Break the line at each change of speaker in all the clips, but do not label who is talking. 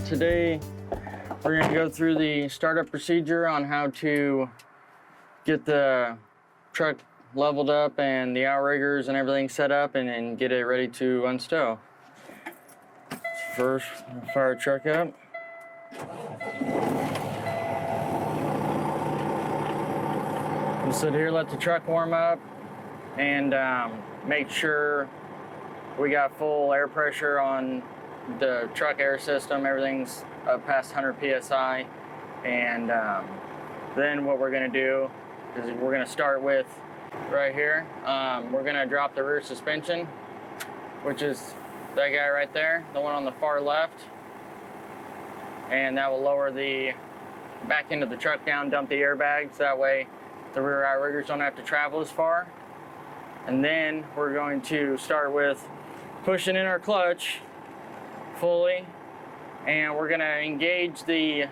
Today we're going to go through the startup procedure on how to get the truck leveled up and the outriggers and everything set up and then get it ready to unstow. First, fire the truck up. We'll sit here, let the truck warm up, and make sure we got full air pressure on the truck air system. Everything's up past 100 psi, and then what we're going to do is we're going to start with right here. We're going to drop the rear suspension, which is that guy right there, the one on the far left, and that will lower the back end of the truck down, dump the airbags. That way the rear outriggers don't have to travel as far. And then we're going to start with pushing in our clutch fully, and we're going to engage the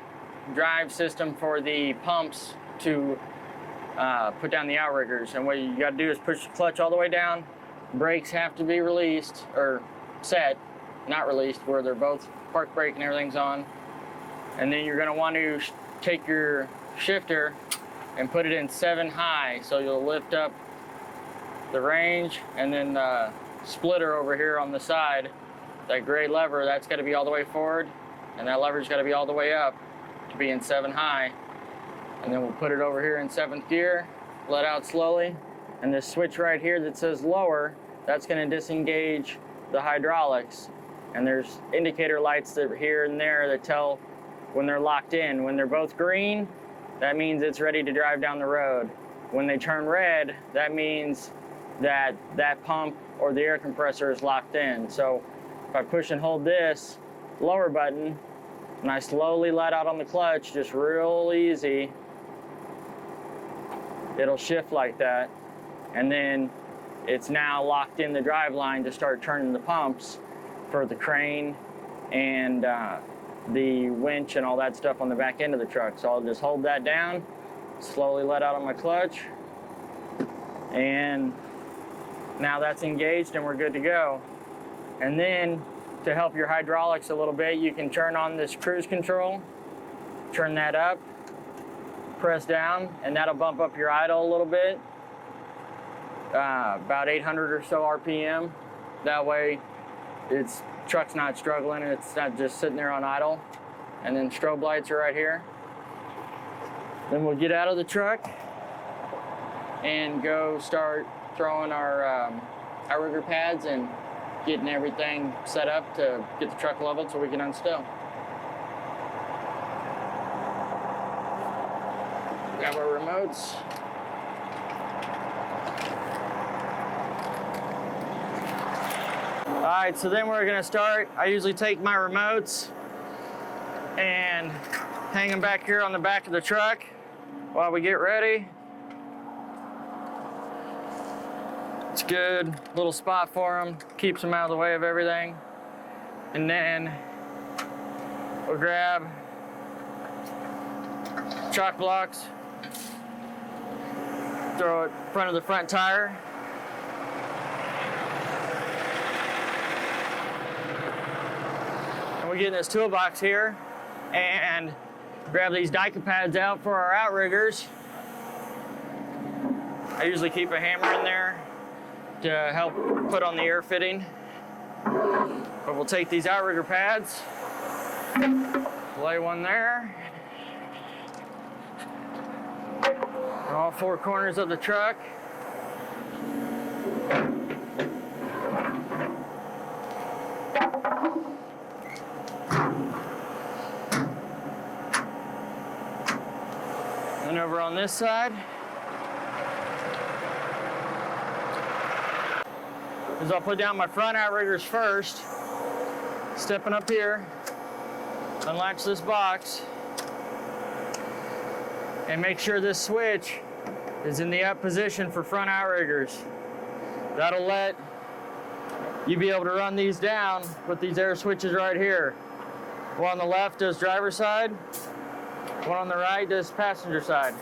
drive system for the pumps to put down the outriggers. And what you got to do is push the clutch all the way down. Brakes have to be released, or set, not released, where they're both park brake and everything's on. And then you're going to want to take your shifter and put it in 7 high, so you'll lift up the range, and then the splitter over here on the side, that gray lever, that's got to be all the way forward, and that lever's got to be all the way up to be in 7 high. And then we'll put it over here in 7th gear, let out slowly, and this switch right here that says lower, that's going to disengage the hydraulics. And there's indicator lights that are here and there that tell when they're locked in. When they're both green, that means it's ready to drive down the road. When they turn red, that means that that pump or the air compressor is locked in. So if I push and hold this lower button and I slowly let out on the clutch, just real easy, it'll shift like that. And then it's now locked in the drive line to start turning the pumps for the crane and the winch and all that stuff on the back end of the truck. So I'll just hold that down, slowly let out on my clutch, and now that's engaged and we're good to go. And then to help your hydraulics a little bit, you can turn on this cruise control, turn that up, press down, and that'll bump up your idle a little bit, about 800 or so RPM. That way truck's not struggling and it's not just sitting there on idle. And then strobe lights are right here. Then we'll get out of the truck and go start throwing our outrigger pads and getting everything set up to get the truck leveled so we can unstow. Grab our remotes. All right, so then we're gonna start. I usually take my remotes and hang them back here on the back of the truck while we get ready. It's a good little spot for them, keeps them out of the way of everything. And then we'll grab chalk blocks, throw it in front of the front tire. And we get in this toolbox here and grab these Dyka pads out for our outriggers. I usually keep a hammer in there to help put on the air fitting. But we'll take these outrigger pads, lay one there, on all 4 corners of the truck. And over on this side is I'll put down my front outriggers first, stepping up here, unlatch this box, and make sure this switch is in the up position for front outriggers. That'll let you be able to run these down with these air switches right here. One on the left does driver's side, one on the right does passenger side.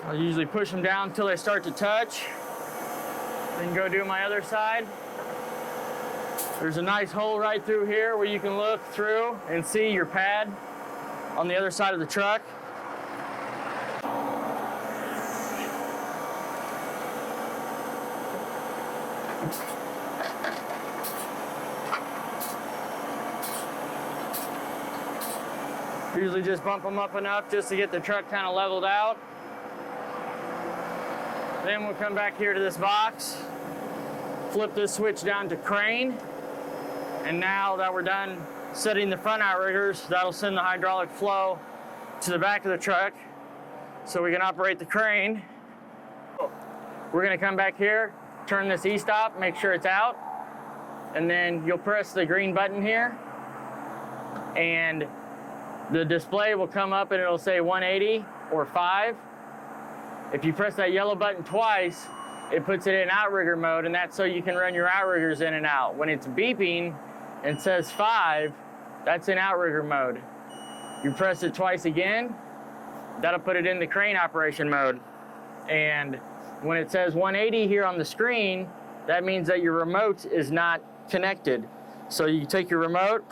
I'll usually push them down until they start to touch. Then go do my other side. There's a nice hole right through here where you can look through and see your pad on the other side of the truck. Usually just bump them up enough just to get the truck kind of leveled out. Then we'll come back here to this box, flip this switch down to crane, and now that we're done setting the front outriggers, that'll send the hydraulic flow to the back of the truck so we can operate the crane. We're gonna come back here, turn this e-stop, make sure it's out, and then you'll press the green button here, and the display will come up and it'll say 180 or 5. If you press that yellow button twice, it puts it in outrigger mode, and that's so you can run your outriggers in and out. When it's beeping and says 5, that's in outrigger mode. You press it twice again, that'll put it in the crane operation mode. And when it says 180 here on the screen, that means that your remote is not connected. So you take your remote,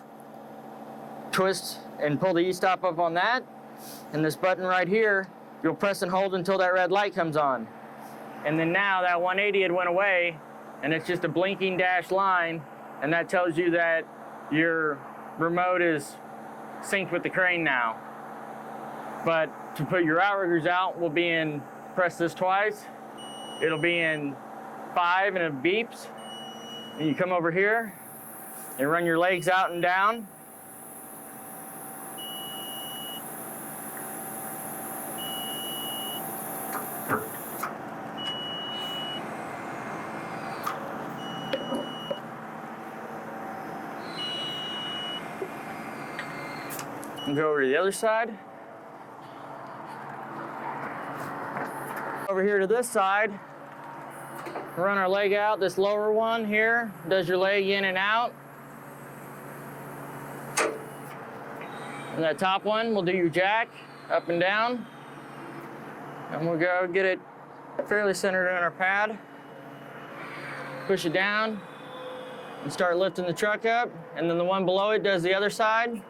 twist and pull the e-stop up on that, and this button right here, you'll press and hold until that red light comes on. And then now that 180 had went away, and it's just a blinking dashed line, and that tells you that your remote is synced with the crane now. But to put your outriggers out, we'll be in, press this twice, it'll be in 5 and it beeps. And you come over here and run your legs out and down. And go over to the other side. Over here to this side, run our leg out. This lower one here does your leg in and out. And that top one will do your jack up and down. And we'll go get it fairly centered on our pad. Push it down and start lifting the truck up. And then the one below it does the other side.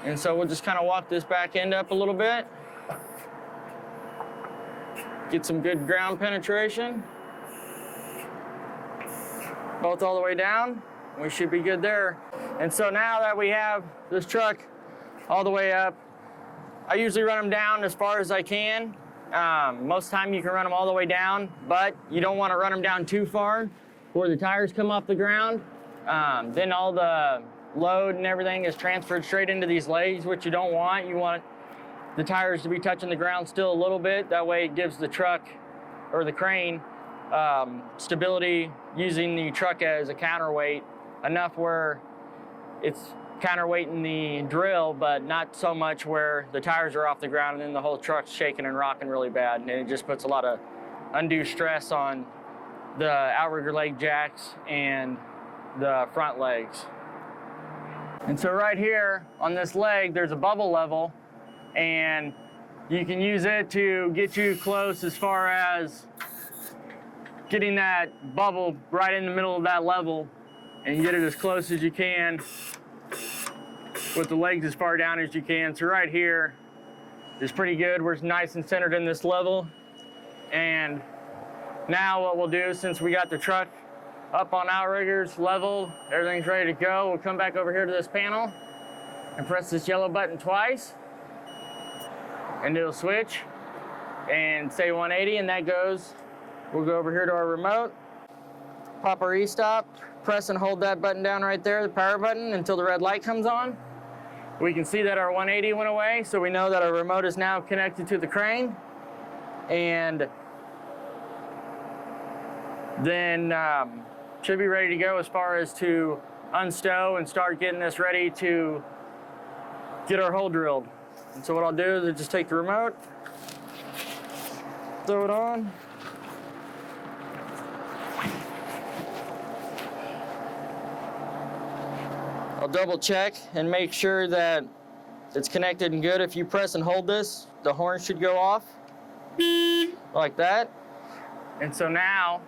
And so we'll just kind of walk this back end up a little bit. Get some good ground penetration. Both all the way down. We should be good there. And so now that we have this truck all the way up, I usually run them down as far as I can. Most time you can run them all the way down, but you don't want to run them down too far where the tires come off the ground. Then all the load and everything is transferred straight into these legs, which you don't want. You want the tires to be touching the ground still a little bit. That way it gives the truck or the crane stability, using the truck as a counterweight, enough where it's counterweighting the drill, but not so much where the tires are off the ground and then the whole truck's shaking and rocking really bad. And it just puts a lot of undue stress on the outrigger leg jacks and the front legs. And so right here on this leg, there's a bubble level, and you can use it to get you close as far as getting that bubble right in the middle of that level and get it as close as you can with the legs as far down as you can. So right here is pretty good. We're nice and centered in this level. And now what we'll do, since we got the truck up on outriggers, leveled, everything's ready to go, we'll come back over here to this panel and press this yellow button twice, and it'll switch and say 180, and that goes. We'll go over here to our remote, pop our e-stop, press and hold that button down right there, the power button, until the red light comes on. We can see that our 180 went away, so we know that our remote is now connected to the crane. And then should be ready to go as far as to unstow and start getting this ready to get our hole drilled. And so what I'll do is just take the remote, throw it on, I'll double check and make sure that it's connected and good. If you press and hold this, the horn should go off. like that. And so now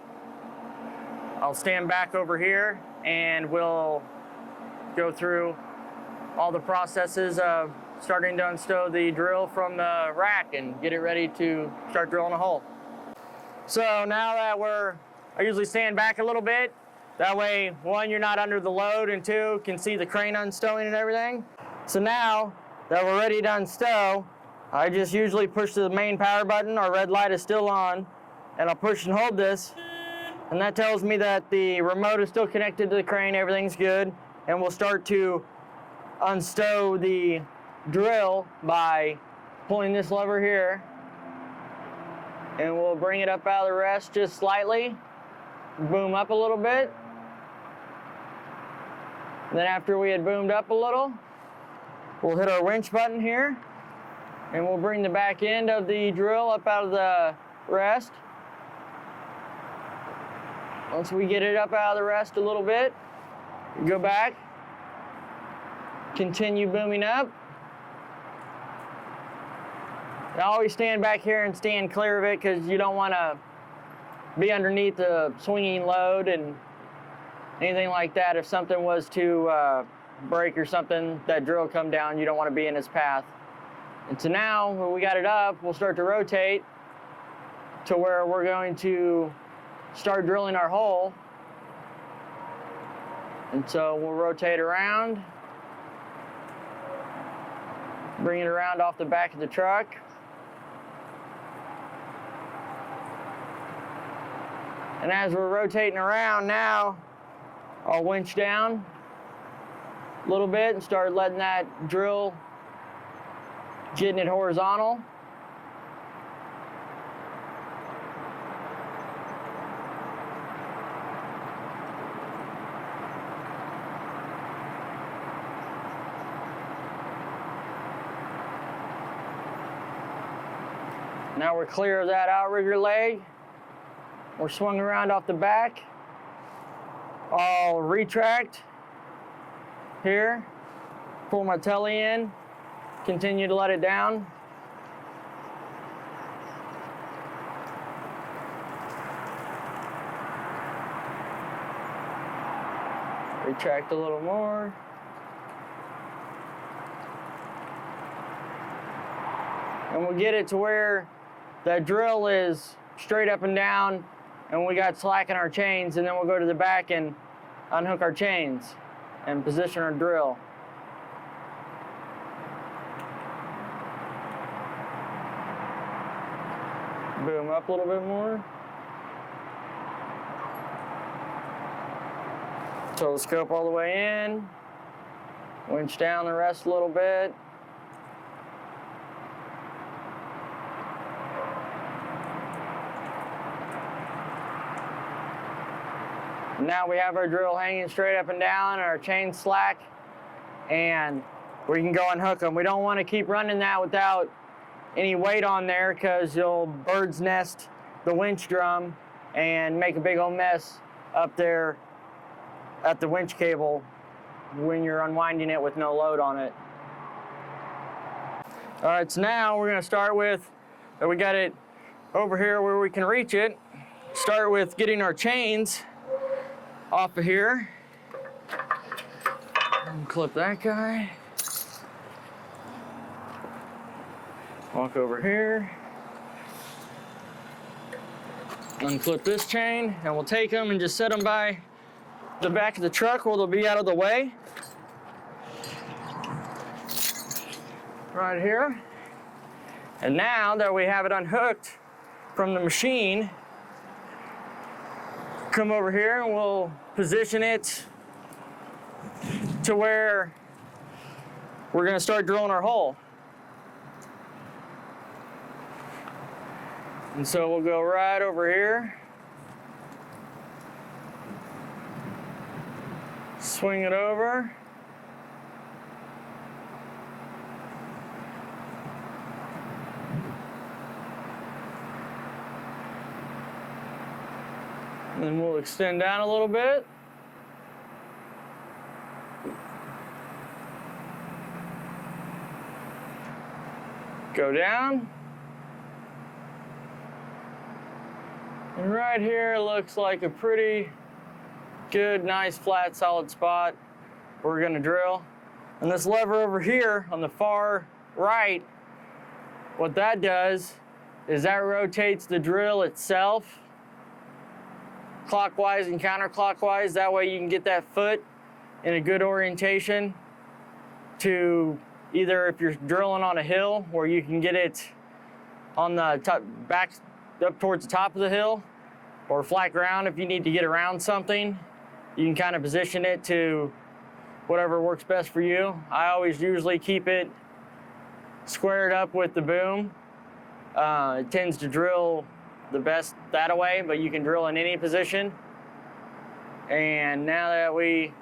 I'll stand back over here and we'll go through all the processes of starting to unstow the drill from the rack and get it ready to start drilling a hole. So now that I usually stand back a little bit. That way, one, you're not under the load, and two, can see the crane unstowing and everything. So now that we're ready to unstow, I just usually push the main power button. Our red light is still on, and I'll push and hold this, and that tells me that the remote is still connected to the crane, everything's good, and we'll start to unstow the drill by pulling this lever here, and we'll bring it up out of the rest just slightly, boom up a little bit. Then after we had boomed up a little, we'll hit our winch button here, and we'll bring the back end of the drill up out of the rest. Once we get it up out of the rest a little bit, go back, continue booming up. And I always stand back here and stand clear of it because you don't want to be underneath the swinging load and anything like that. If something was to break or something, that drill come down, you don't want to be in its path. And so now, when we got it up, we'll start to rotate to where we're going to start drilling our hole. And so we'll rotate around, bring it around off the back of the truck. And as we're rotating around now, I'll winch down a little bit and start letting that drill, getting it horizontal. Now we're clear of that outrigger leg. We're swung around off the back. I'll retract here, pull my telly in, continue to let it down. Retract a little more. And we'll get it to where that drill is straight up and down, and we got slack in our chains, and then we'll go to the back and unhook our chains and position our drill. Boom up a little bit more. Telescope all the way in. Winch down the rest a little bit. Now we have our drill hanging straight up and down, and our chain slack, and we can go unhook them. We don't want to keep running that without any weight on there because you'll bird's nest the winch drum and make a big old mess up there at the winch cable when you're unwinding it with no load on it. All right, so now we're going to start with, we got it over here where we can reach it. Start with getting our chains off of here. Clip that guy. Walk over here. Unclip this chain, and we'll take them and just set them by the back of the truck where they'll be out of the way. Right here. And now that we have it unhooked from the machine, come over here and we'll position it to where we're going to start drilling our hole. And so we'll go right over here, swing it over, and then we'll extend down a little bit. Go down. And right here looks like a pretty good, nice, flat, solid spot where we're gonna drill. And this lever over here on the far right, what that does is that rotates the drill itself clockwise and counterclockwise. That way you can get that foot in a good orientation to either if you're drilling on a hill where you can get it on the top, back up towards the top of the hill, or flat ground if you need to get around something. You can kind of position it to whatever works best for you. I always usually keep it squared up with the boom. It tends to drill the best that way, but you can drill in any position. And now that we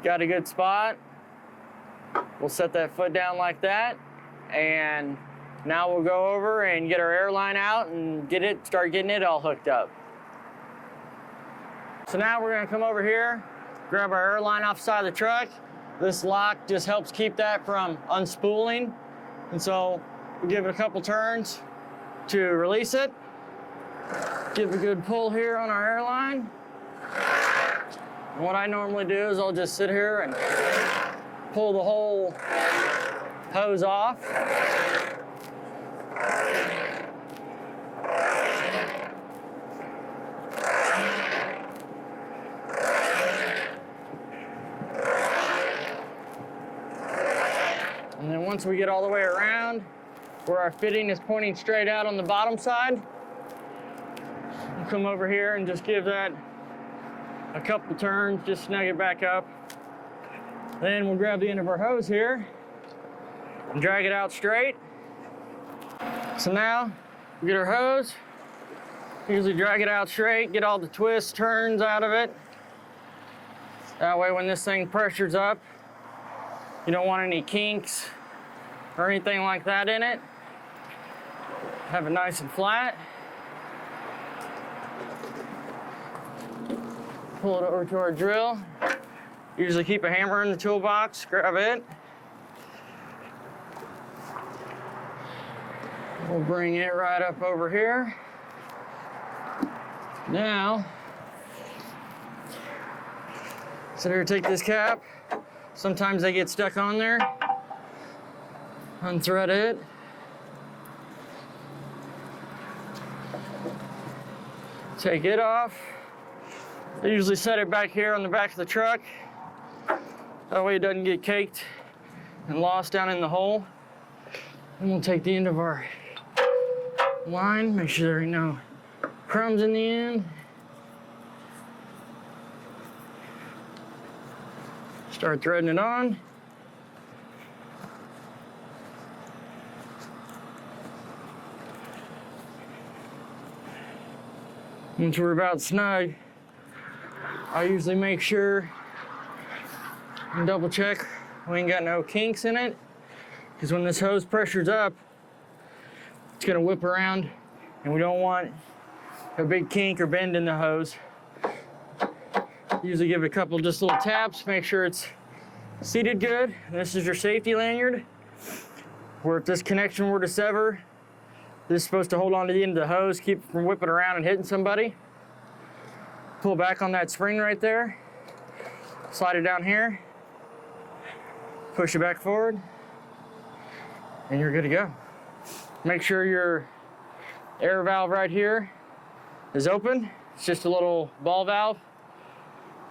got a good spot, we'll set that foot down like that, and now we'll go over and get our air line out and start getting it all hooked up. So now we're gonna come over here, grab our air line off the side of the truck. This lock just helps keep that from unspooling. And so we'll give it a couple turns to release it. Give a good pull here on our air line. And what I normally do is I'll just sit here and pull the whole hose off. And then once we get all the way around, where our fitting is pointing straight out on the bottom side, we'll come over here and just give that a couple turns, just snug it back up. Then we'll grab the end of our hose here and drag it out straight. So now we get our hose, usually drag it out straight, get all the twists, turns out of it. That way when this thing pressures up, you don't want any kinks or anything like that in it. Have it nice and flat. Pull it over to our drill. Usually keep a hammer in the toolbox, grab it. We'll bring it right up over here. Now, so here, take this cap. Sometimes they get stuck on there. Unthread it. Take it off. I usually set it back here on the back of the truck. That way it doesn't get caked and lost down in the hole. And we'll take the end of our line, make sure there ain't no crumbs in the end. Start threading it on. Once we're about snug, I usually make sure and double check we ain't got no kinks in it, because when this hose pressures up, it's gonna whip around, and we don't want a big kink or bend in the hose. Usually give it a couple just little taps, make sure it's seated good. And this is your safety lanyard, where if this connection were to sever, this is supposed to hold on to the end of the hose, keep it from whipping around and hitting somebody. Pull back on that spring right there, slide it down here, push it back forward, and you're good to go. Make sure your air valve right here is open. It's just a little ball valve.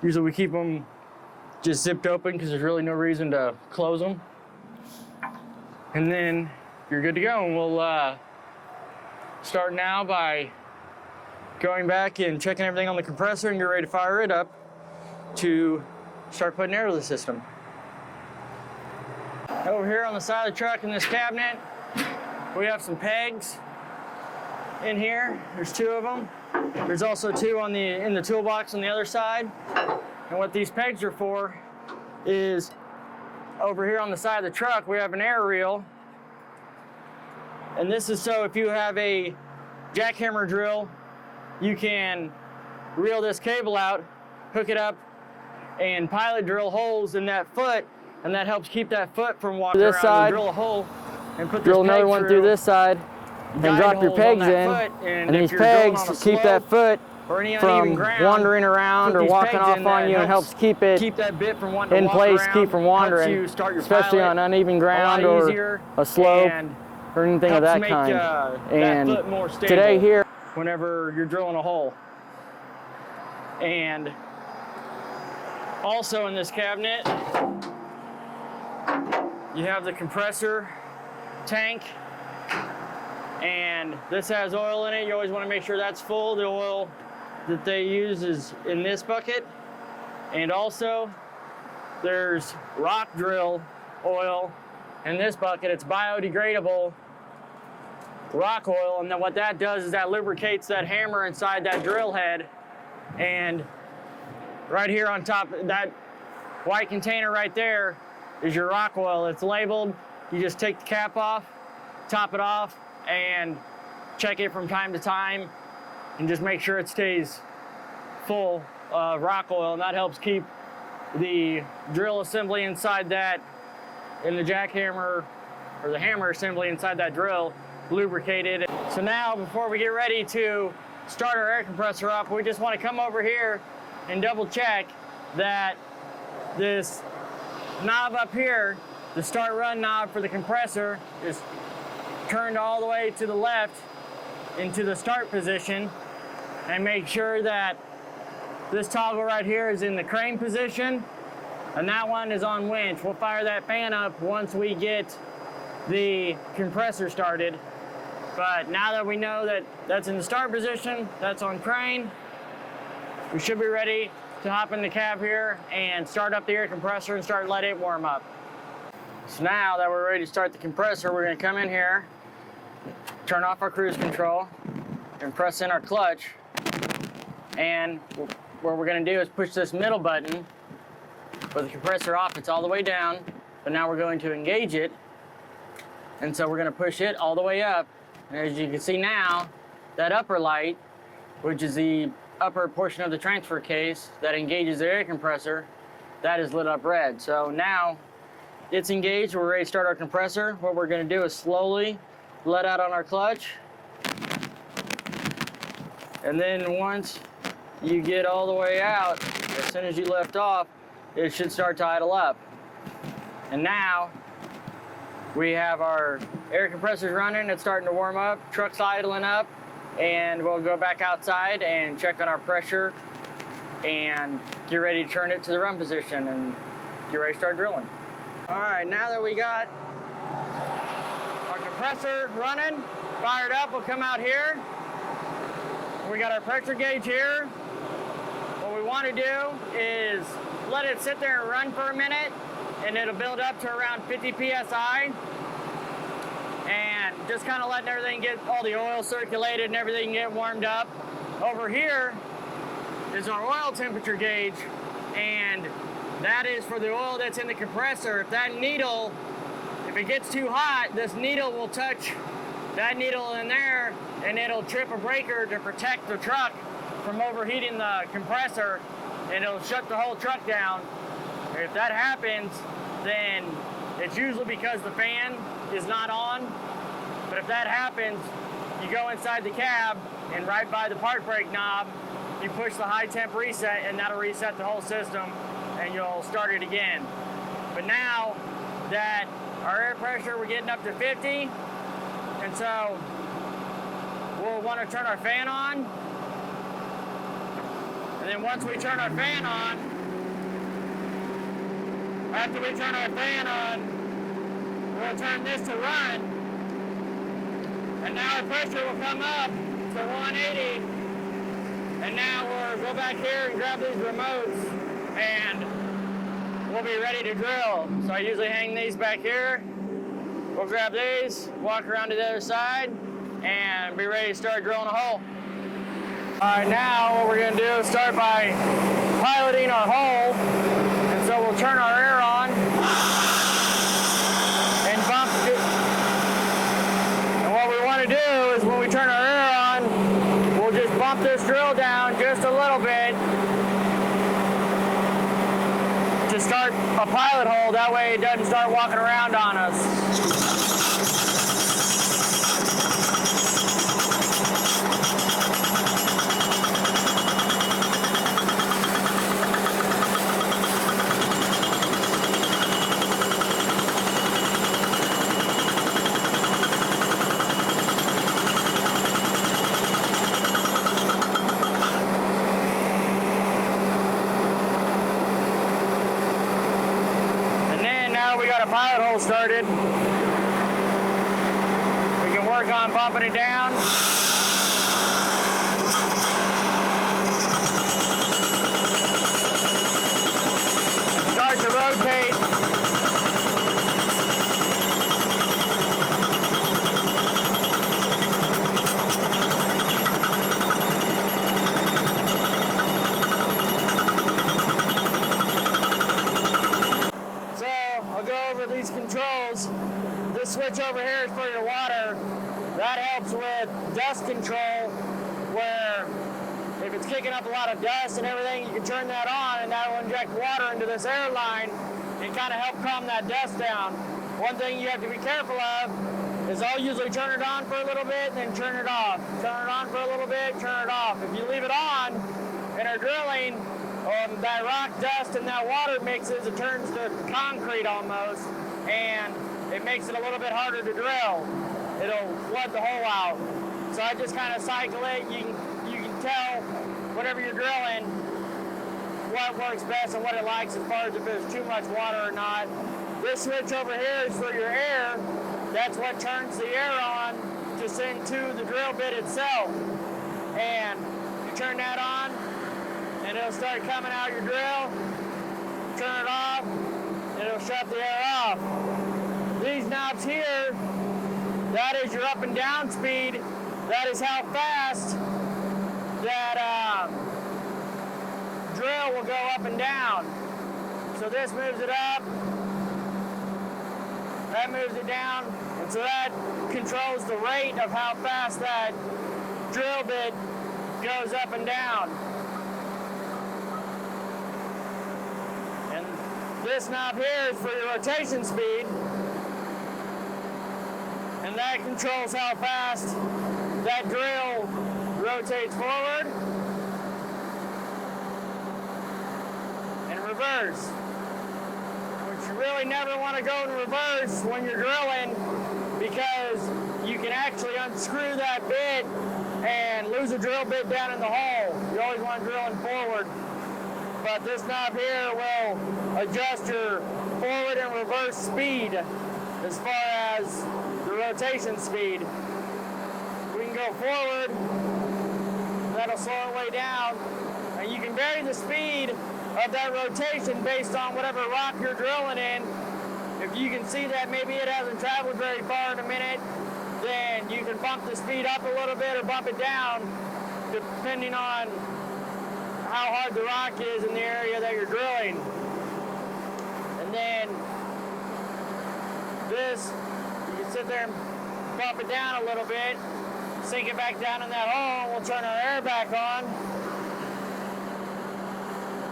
Usually we keep them just zipped open because there's really no reason to close them. And then you're good to go. And we'll start now by going back and checking everything on the compressor and get ready to fire it up to start putting air to the system. Over here on the side of the truck in this cabinet, we have some pegs in here. There's 2 of them. There's also 2 in the toolbox on the other side. And what these pegs are for is over here on the side of the truck, we have an air reel. And this is so if you have a jackhammer drill, you can reel this cable out, hook it up, and pilot drill holes in that foot, and that helps keep that foot from walking around. This side, drill a hole and put drill another one through this side,
and drop your pegs in, and these pegs keep that foot from wandering around or walking off on you, and helps keep that bit from in place, keep from wandering, especially on uneven ground or a slope or anything of that kind. And today here,
whenever you're drilling a hole. And also in this cabinet, you have the compressor tank, and this has oil in it. You always want to make sure that's full. The oil that they use is in this bucket. And also there's rock drill oil in this bucket. It's biodegradable rock oil, and then what that does is that lubricates that hammer inside that drill head. And right here on top, that white container right there is your rock oil. It's labeled. You just take the cap off, top it off, and check it from time to time, and just make sure it stays full of rock oil, and that helps keep the drill assembly inside that, and the jackhammer or the hammer assembly inside that drill lubricated. So now, before we get ready to start our air compressor up, we just want to come over here and double check that this knob up here, the start run knob for the compressor, is turned all the way to the left into the start position, and make sure that this toggle right here is in the crane position, and that one is on winch. We'll fire that fan up once we get the compressor started. But now that we know that that's in the start position, that's on crane, we should be ready to hop in the cab here and start up the air compressor and start letting it warm up. So now that we're ready to start the compressor, we're going to come in here, turn off our cruise control, and press in our clutch. And what we're going to do is push this middle button. With the compressor off, it's all the way down, but now we're going to engage it. And so we're going to push it all the way up. And as you can see now, that upper light, which is the upper portion of the transfer case that engages the air compressor, that is lit up red. So now it's engaged, we're ready to start our compressor. What we're going to do is slowly let out on our clutch. And then once you get all the way out, as soon as you lift off, it should start to idle up. And now we have our air compressors running, it's starting to warm up, truck's idling up, and we'll go back outside and check on our pressure and get ready to turn it to the run position and get ready to start drilling. All right, now that we got our compressor running, fired up, we'll come out here. We got our pressure gauge here. What we want to do is let it sit there and run for a minute, and it'll build up to around 50 PSI. And just kind of letting everything get, all the oil circulated and everything get warmed up. Over here is our oil temperature gauge, and that is for the oil that's in the compressor. If that needle, if it gets too hot, this needle will touch that needle in there, and it'll trip a breaker to protect the truck from overheating the compressor, and it'll shut the whole truck down. If that happens, then it's usually because the fan is not on. But if that happens, you go inside the cab, and right by the park brake knob, you push the high temp reset, and that'll reset the whole system, and you'll start it again. But now that our air pressure, we're getting up to 50, and so we'll want to turn our fan on. And then once we turn our fan on, after we turn our fan on, we'll turn this to run. And now our pressure will come up to 180. And now we'll go back here and grab these remotes, and we'll be ready to drill. So I usually hang these back here. We'll grab these, walk around to the other side, and be ready to start drilling a hole. All right, now what we're gonna do is start by piloting our hole. And so we'll turn our air on and bump it. And what we wanna do is when we turn our air on, we'll just bump this drill down just a little bit to start a pilot hole. That way it doesn't start walking around on us. got a pilot hole started, we can work on bumping it down. Start to rotate. So I'll go over these controls. This switch over here is for your water. That helps with dust control, where if it's kicking up a lot of dust and everything, you can turn that on and that will inject water into this air line and kind of help calm that dust down. One thing you have to be careful of is I'll usually turn it on for a little bit and then turn it off. Turn it on for a little bit, turn it off. If you leave it on and are drilling, that rock dust and that water mixes, it turns to concrete almost, and it makes it a little bit harder to drill. It'll flood the hole out. So I just kind of cycle it. You can tell whatever you're drilling what works best and what it likes as far as if there's too much water or not. This switch over here is for your air. That's what turns the air on to send to the drill bit itself. And you turn that on and it'll start coming out your drill. Turn it off and it'll shut the air off. These knobs here, that is your up and down speed. That is how fast that drill will go up and down. So this moves it up, that moves it down, and so that controls the rate of how fast that drill bit goes up and down. And this knob here is for your rotation speed, and that controls how fast that drill rotates forward and reverse, which you really never want to go in reverse when you're drilling, because you can actually unscrew that bit and lose a drill bit down in the hole. You always want drilling forward, but this knob here will adjust your forward and reverse speed as far as the rotation speed. We can go forward, that'll slow it way down, and you can vary the speed of that rotation based on whatever rock you're drilling in. If you can see that maybe it hasn't traveled very far in a minute, then you can bump the speed up a little bit or bump it down depending on how hard the rock is in the area that you're drilling. And then this, you can sit there and bump it down a little bit, sink it back down in that hole, and we'll turn our air back on.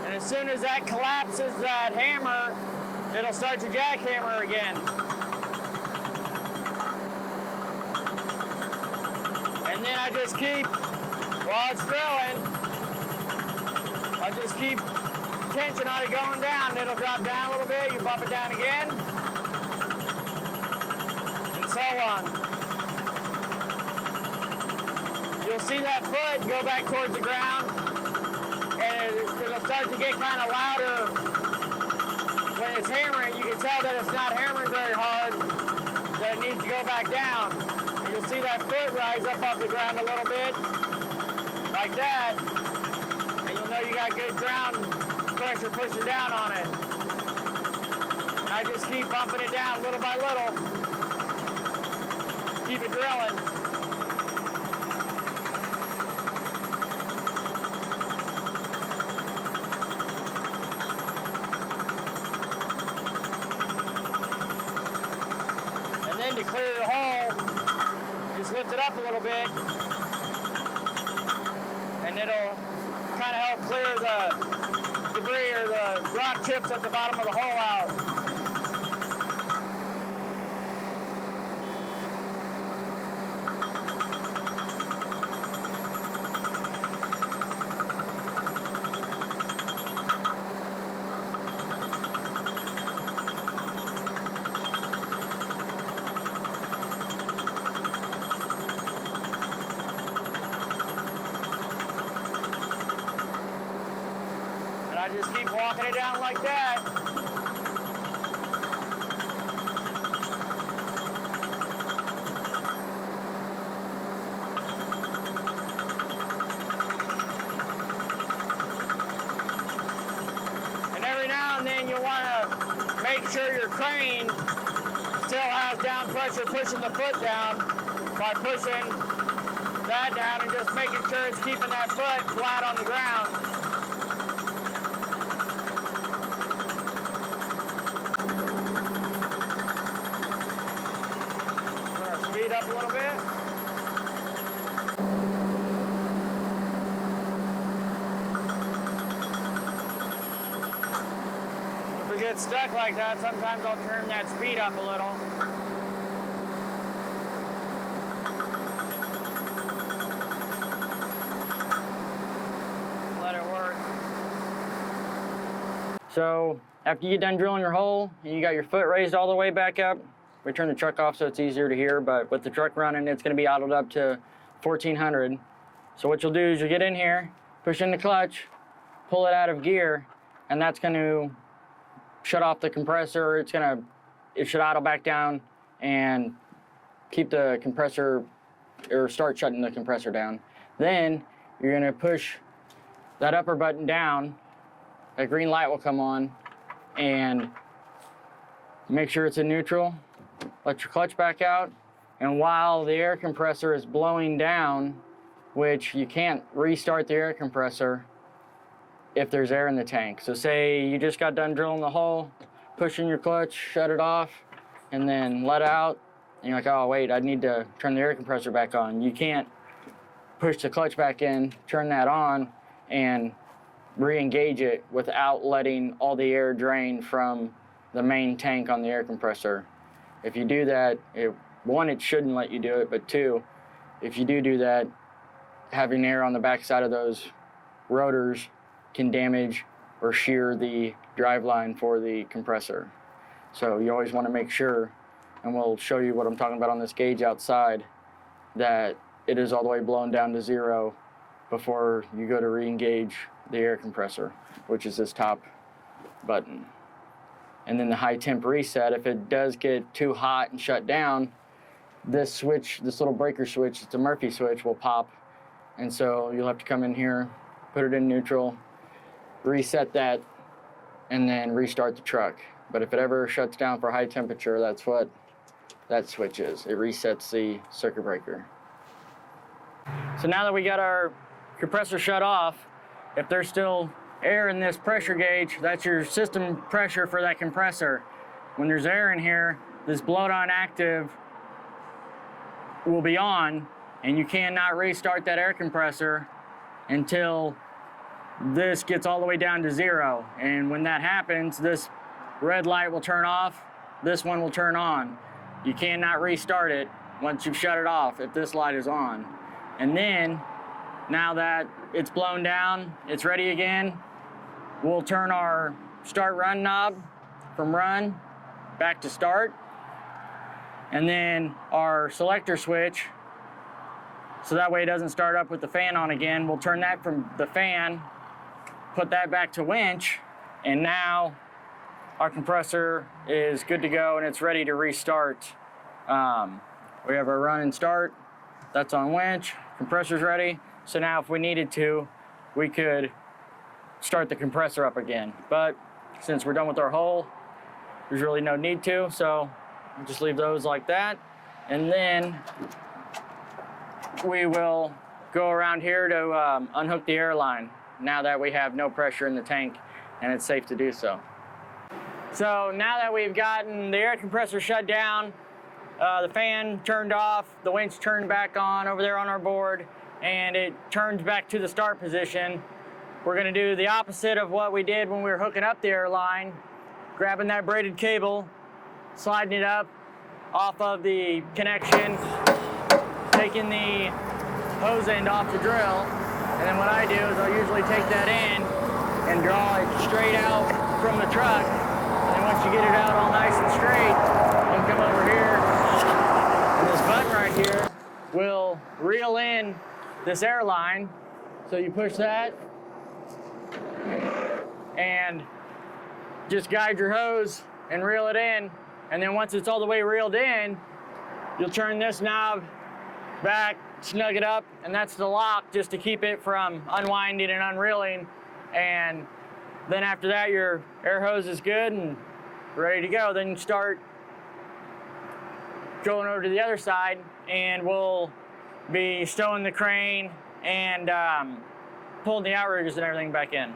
And as soon as that collapses that hammer, it'll start to jackhammer again. And then I just keep, while it's drilling, I just keep tension on it going down. It'll drop down a little bit, you bump it down again, and so on. You'll see that foot go back towards the ground, and it'll start to get kind of louder when it's hammering. You can tell that it's not hammering very hard, that it needs to go back down. And you'll see that foot rise up off the ground a little bit, like that, and you'll know you got good ground pressure pushing down on it. And I just keep bumping it down little by little, keep it drilling. To clear the hole, just lift it up a little bit, and it'll kind of help clear the debris or the rock chips at the bottom of the hole out. I just keep walking it down like that. make sure your crane still has down pressure, pushing the foot down by pushing that down and just making sure it's keeping that foot flat on the ground. Speed up a little bit. If we get stuck like that, sometimes I'll turn that speed up a little. Let it work. So after you get done drilling your hole and you got your foot raised all the way back up, we turn the truck off so it's easier to hear, but with the truck running, it's going to be idled up to 1400. So what you'll do is you'll get in here, push in the clutch, pull it out of gear, and that's going to shut off the compressor. It should idle back down and keep the compressor, or start shutting the compressor down. Then you're going to push that upper button down, a green light will come on, and make sure it's in neutral. Let your clutch back out, and while the air compressor is blowing down, which you can't restart the air compressor if there's air in the tank. So say you just got done drilling the hole, push in your clutch, shut it off, and then let out, and you're like, oh wait, I need to turn the air compressor back on. You can't push the clutch back in, turn that on, and re-engage it without letting all the air drain from the main tank on the air compressor. If you do that, one, it shouldn't let you do it, but two, if you do that, having air on the backside of those rotors can damage or shear the driveline for the compressor. So you always want to make sure, and we'll show you what I'm talking about on this gauge outside, that it is all the way blown down to zero before you go to re-engage the air compressor, which is this top button. And then the high temp reset, if it does get too hot and shut down, this switch, this little breaker switch, it's a Murphy switch, will pop. And so you'll have to come in here, put it in neutral, reset that, and then restart the truck. But if it ever shuts down for high temperature, that's what that switch is. It resets the circuit breaker. So now that we got our compressor shut off, if there's still air in this pressure gauge, that's your system pressure for that compressor. When there's air in here, this blowed on active will be on, and you cannot restart that air compressor until this gets all the way down to zero. And when that happens, this red light will turn off, this one will turn on. You cannot restart it once you've shut it off if this light is on. And then, now that it's blown down, it's ready again, we'll turn our start run knob from run back to start. And then our selector switch, so that way it doesn't start up with the fan on again, we'll turn that from the fan, put that back to winch, and now our compressor is good to go and it's ready to restart. We have our run and start, that's on winch, compressor's ready. So now if we needed to, we could start the compressor up again. But since we're done with our hole, there's really no need to, so we'll just leave those like that. And then we will go around here to unhook the air line now that we have no pressure in the tank and it's safe to do so. So now that we've gotten the air compressor shut down, the fan turned off, the winch turned back on over there on our board, and it turns back to the start position, we're going to do the opposite of what we did when we were hooking up the air line, grabbing that braided cable, sliding it up off of the connection, taking the hose end off the drill, and then what I do is I'll usually take that end and draw it straight out from the truck, and then once you get it out all nice and straight, you can come over here, and this button right here will reel in this air line. So you push that and just guide your hose and reel it in, and then once it's all the way reeled in, you'll turn this knob back, snug it up, and that's the lock just to keep it from unwinding and unreeling. And then after that, your air hose is good and ready to go. Then you start going over to the other side, and we'll be stowing the crane and pulling the outriggers and everything back in.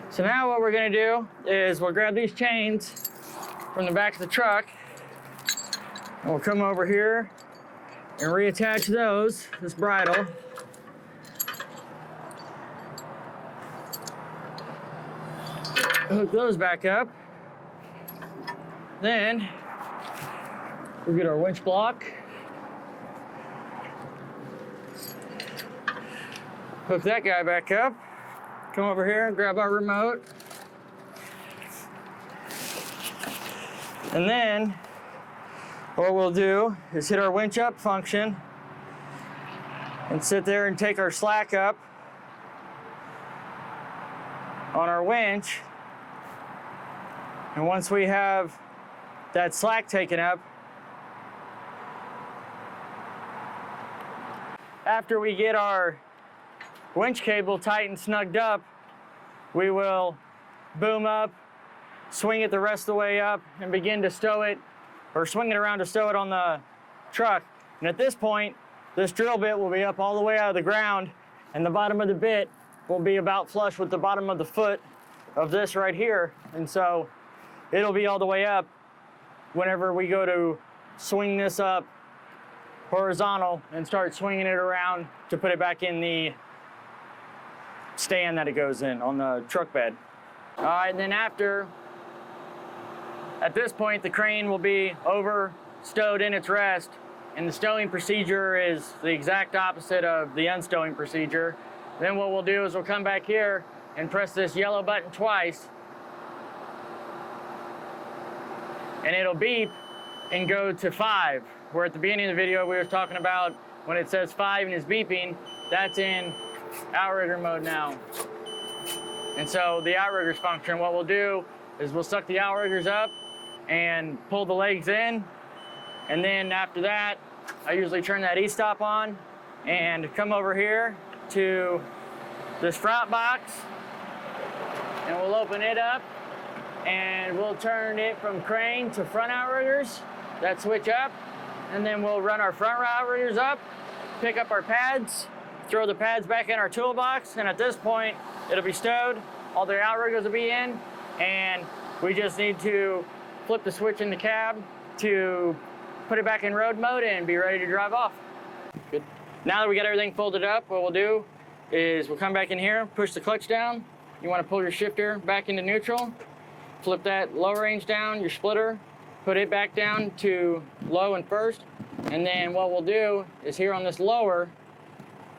So now what we're gonna do is we'll grab these chains from the back of the truck, and we'll come over here and reattach this bridle. Hook those back up. Then we'll get our winch block. Hook that guy back up. Come over here and grab our remote. And then what we'll do is hit our winch up function and sit there and take our slack up on our winch. And once we have that slack taken up, after we get our winch cable tight and snugged up, we will boom up, swing it the rest of the way up, and begin to stow it, or swing it around to stow it on the truck. And at this point, this drill bit will be up all the way out of the ground, and the bottom of the bit will be about flush with the bottom of the foot of this right here. And so it'll be all the way up whenever we go to swing this up horizontal and start swinging it around to put it back in the stand that it goes in on the truck bed. All right, and then at this point, the crane will be over stowed in its rest, and the stowing procedure is the exact opposite of the unstowing procedure. Then what we'll do is we'll come back here and press this yellow button twice, and it'll beep and go to 5. Where at the beginning of the video we were talking about when it says 5 and is beeping, that's in outrigger mode now. And so the outriggers function, what we'll do is we'll suck the outriggers up and pull the legs in, and then after that I usually turn that e-stop on and come over here to this front box, and we'll open it up and we'll turn it from crane to front outriggers, that switch up, and then we'll run our front outriggers up, pick up our pads, throw the pads back in our toolbox, and at this point it'll be stowed, all the outriggers will be in, and we just need to flip the switch in the cab to put it back in road mode and be ready to drive off. Good. Now that we got everything folded up, what we'll do is we'll come back in here, push the clutch down. You want to pull your shifter back into neutral, flip that low range down, your splitter, put it back down to low and first, and then what we'll do is here on this lower,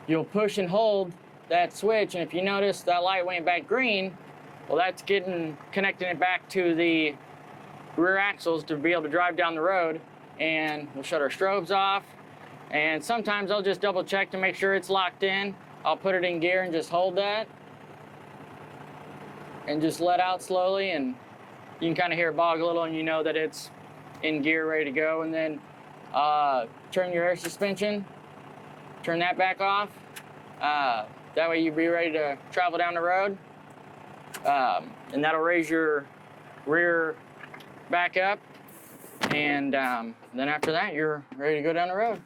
you'll push and hold that switch, and if you notice that light went back green, well, that's connecting it back to the rear axles to be able to drive down the road. And we'll shut our strobes off, and sometimes I'll just double check to make sure it's locked in. I'll put it in gear and just hold that and just let out slowly, and you can kind of hear it bog a little and you know that it's in gear ready to go. And then turn your air suspension, turn that back off. That way you'll be ready to travel down the road, and that'll raise your rear back up, and then after that you're ready to go down the road.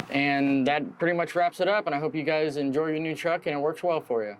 And that pretty much wraps it up, and I hope you guys enjoy your new truck and it works well for you.